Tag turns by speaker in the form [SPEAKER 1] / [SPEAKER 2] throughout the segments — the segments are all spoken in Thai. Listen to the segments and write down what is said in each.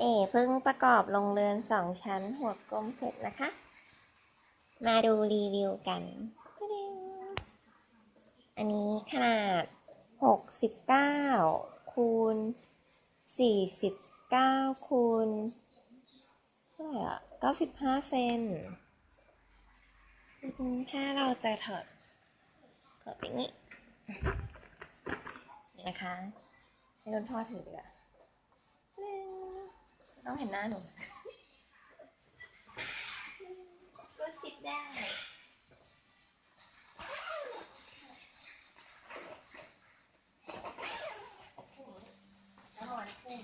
[SPEAKER 1] เอ๋เพิ่งประกอบโรงเรือน2 ชั้นหัวกลมเสร็จนะคะ มาดูรีวิวกัน อันนี้ขนาด69คูณ49คูณเท่าไหร่อ่ะ95 เซนถ้าเราจะถอดแบบนี้นะคะให้โดนพ่อถือดีกว่าต้องเห็นหน้าหนูก็ติดได้แล้วมันขึ้น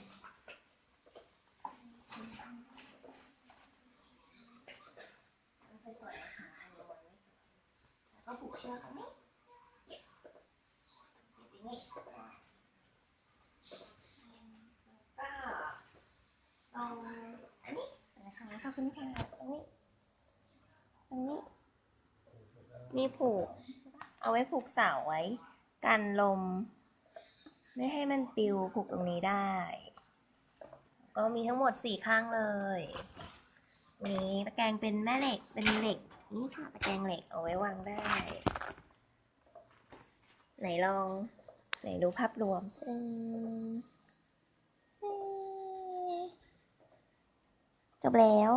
[SPEAKER 1] สวยๆนะคะอันนี้มันไม่สวยแล้วก็ผูกเชือกตรงนี้อย่างนี้ก็ลองอันนี้นะคะขอบคุณค่ะตรงนี้มีผูกเอาไว้ผูกเสาไว้กันลมไม่ให้มันปิวผูกตรงนี้ได้ก็มีทั้งหมด4 ข้างเลยนี้ตะแกรงเป็นแม่เหล็กเป็นเหล็กนี่ค่ะตะแกรงเหล็กเอาไว้วางได้ไหนดูภาพรวมจบแล้ว